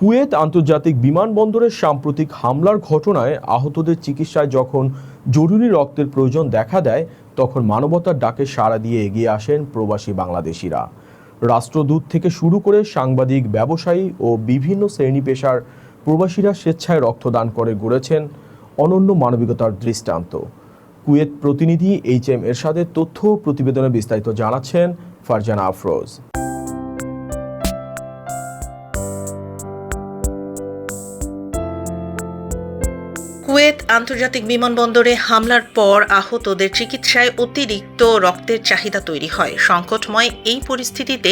Kuwait আন্তর্জাতিক বিমানবন্দরের সাম্প্রতিক হামলার ঘটনায় আহতদের চিকিৎসায় যখন জরুরি রক্তের প্রয়োজন দেখা দেয়, তখন মানবতার ডাকে সাড়া দিয়ে এগিয়ে আসেন প্রবাসী বাংলাদেশিরা। রাষ্ট্রদূত থেকে শুরু করে সাংবাদিক, ব্যবসায়ী ও বিভিন্ন শ্রেণী পেশার প্রবাসীরা স্বেচ্ছায় রক্তদান করে গড়েছেন অনন্য মানবিকতার দৃষ্টান্ত। কুয়েত প্রতিনিধি HM এরশাদের তথ্য প্রতিবেদনে বিস্তারিত জানাচ্ছেন ফারজানা আফরোজ। কুয়েত আন্তর্জাতিক বিমানবন্দরে হামলার পর আহতদের চিকিৎসায় অতিরিক্ত রক্তের চাহিদা তৈরি হয়। সংকটময় এই পরিস্থিতিতে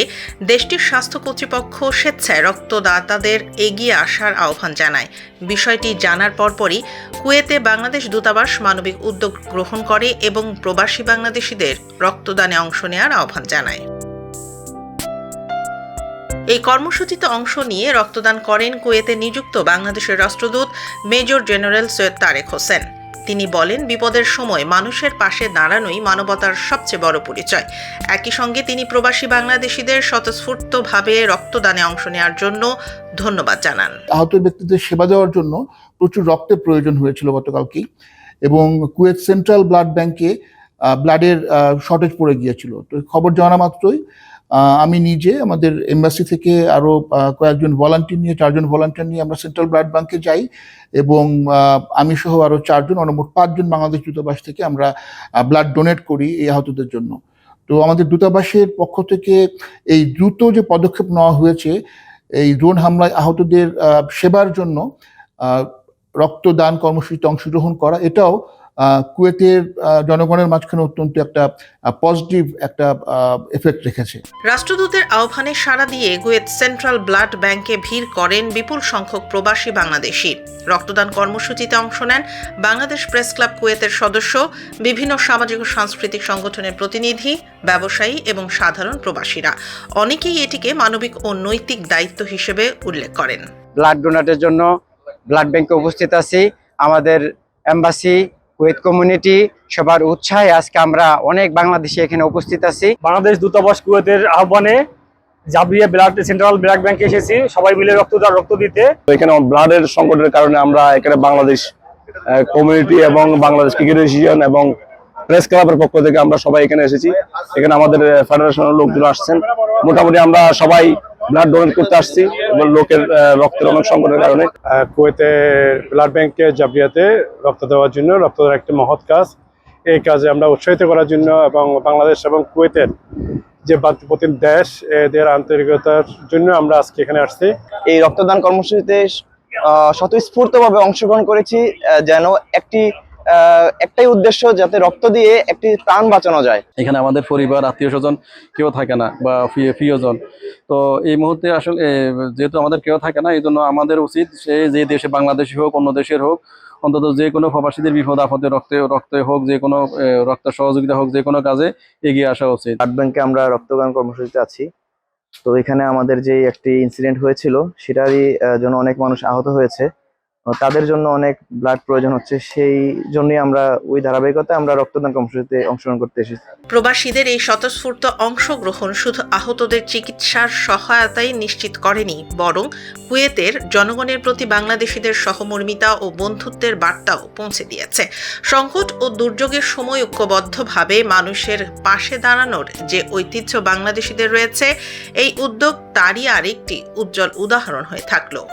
দেশটির স্বাস্থ্য কর্তৃপক্ষ স্বেচ্ছায় রক্তদাতাদের এগিয়ে আসার আহ্বান জানায়। বিষয়টি জানার পরপরই কুয়েতে বাংলাদেশ দূতাবাস মানবিক উদ্যোগ গ্রহণ করে এবং প্রবাসী বাংলাদেশিদের রক্তদানে অংশ নেওয়ার আহ্বান জানায়। এই কর্মসূচিতে অংশ নিয়ে রক্তদান করেন কুয়েতে নিযুক্ত বাংলাদেশের রাষ্ট্রদূত মেজর জেনারেল সৈয়দ তারেক হোসেন। তিনি বলেন, বিপদের সময় মানুষের পাশে দাঁড়ানোই মানবতার সবচেয়ে বড় পরিচয়। একই সঙ্গে তিনি প্রবাসী বাংলাদেশিদের স্বতঃস্ফূর্তভাবে রক্তদানে অংশ নেওয়ার জন্য ধন্যবাদ জানান। আহত ব্যক্তিদের সেবা দেওয়ার জন্য প্রচুর রক্তের প্রয়োজন হয়েছিল গতকালকেই, এবং কুয়েত সেন্ট্রাল ব্লাড ব্যাংকে ব্লাডের শর্টেজ পড়ে গিয়েছিল। তো খবর জানা মাত্রই আমি নিজে আমাদের এমবাসি থেকে আরও কয়েকজন ভলান্টিয়ার নিয়ে 4 জন ভলান্টিয়ার নিয়ে আমরা সেন্ট্রাল ব্লাড ব্যাংকে যাই, এবং আমি সহ আরও 4 জন, মোট 5 জন বাংলাদেশ দূতাবাস থেকে আমরা ব্লাড ডোনেট করি এই আহতদের জন্য। তো আমাদের দূতাবাসের পক্ষ থেকে এই দ্রুত যে পদক্ষেপ নেওয়া হয়েছে এই ড্রোন হামলায় আহতদের সেবার জন্য রক্তদান কর্মসূচিতে অংশগ্রহণ করা, এটাও কুয়েতের জনগণের মাঝখানে অত্যন্ত একটা পজিটিভ একটা এফেক্ট রেখেছে। রাষ্ট্রদূতের আহ্বানে সাড়া দিয়ে কুয়েত সেন্ট্রাল ব্লাড ব্যাংকে ভিড় করেন বিপুল সংখ্যক প্রবাসী বাংলাদেশি। রক্তদান কর্মসূচিতে অংশ নেন বাংলাদেশ প্রেস ক্লাব কুয়েতের সদস্য, বিভিন্ন সামাজিক ও সাংস্কৃতিক সংগঠনের প্রতিনিধি, ব্যবসায়ী এবং সাধারণ প্রবাসীরা। অনেকেই এটিকে মানবিক ও নৈতিক দায়িত্ব হিসেবে উল্লেখ করেন। ব্লাড ডোনেটের জন্য ব্লাড ব্যাংকে উপস্থিত আছি। আমাদের এমবাসি, কুয়েত কমিউনিটি সবার উৎসাহে আজকে আমরা অনেক বাংলাদেশি এখানে উপস্থিত আছি। বাংলাদেশ দূতাবাস কুয়েতের আহ্বানে জাবিয়া ব্লাড সেন্ট্রাল ব্লাড ব্যাংকে এসেছি সবাই মিলে রক্ত দিতে। এখানে ব্লাডের সংকটের কারণে আমরা এখানে বাংলাদেশ কমিউনিটি এবং বাংলাদেশ ক্রিকেট অ্যাসোসিয়েশন এবং প্রেস ক্লাবের পক্ষ থেকে আমরা সবাই এখানে এসেছি। এখানে আমাদের ফেডারেশনের লোকজন আসছেন। মোটামুটি আমরা সবাই ব্লাড ডোনেট করতে আসছি এবং লোকের রক্তের অনেক সংকটের কারণে। কুয়েতের ব্লাড ব্যাংকে জাবিয়াতে রক্ত দেওয়ার জন্য, রক্ত দেওয়ার একটি মহৎ কাজ। এই কাজে আমরা উৎসাহিত করার জন্য এবং বাংলাদেশ এবং কুয়েতের যে প্রতিম দেশ, এদের আন্তরিকতার জন্য আমরা আজকে এখানে আসছি। এই রক্তদান কর্মসূচিতে স্বতঃস্ফূর্তভাবে অংশগ্রহণ করেছি, যেন একটাই উদ্দেশ্য, যাতে রক্ত দিয়ে একটি প্রাণ বাঁচানো যায়। এখানে আমাদের পরিবার, আত্মীয় স্বজন কেউ থাকে না বা প্রিয়জন। তো এই মুহূর্তে আসলে যেহেতু আমাদের কেউ থাকে না, এই জন্য আমাদের উচিত সে যে দেশে, বাংলাদেশি হোক অন্য দেশের হোক, অন্তত যে কোনো প্রবাসীদের বিপদ আপদে রক্তে হোক, যে কোনো রক্ত সহযোগিতা হোক, যে কোনো কাজে এগিয়ে আসা উচিত। ব্লাড ব্যাংকে আমরা রক্তদান কর্মসূচিতে আছি। তো এখানে আমাদের যে একটি ইনসিডেন্ট হয়েছিল সেটারই জন্য অনেক মানুষ আহত হয়েছে, তাদের জন্য অনেক ব্লাড প্রয়োজন হচ্ছে। সেই জন্যই আমরা ওই ধারাবাহিকতায় আমরা রক্তদান কর্মসূচিতে অংশগ্রহণ করতে এসেছি। প্রবাসীদের এই স্বতঃস্ফূর্ত অংশগ্রহণ শুধু আহতদের চিকিৎসার সহায়তাই নিশ্চিত করেনি, বরং কুয়েতের জনগণের প্রতি বাংলাদেশিদের সহমর্মিতা ও বন্ধুত্বের বার্তাও পৌঁছে দিয়েছে। সংকট ও দুর্যোগের সময় ঐক্যবদ্ধভাবে মানুষের পাশে দাঁড়ানোর যে ঐতিহ্য বাংলাদেশিদের রয়েছে, এই উদ্যোগ তারই আরেকটি উজ্জ্বল উদাহরণ হয়ে থাকলো।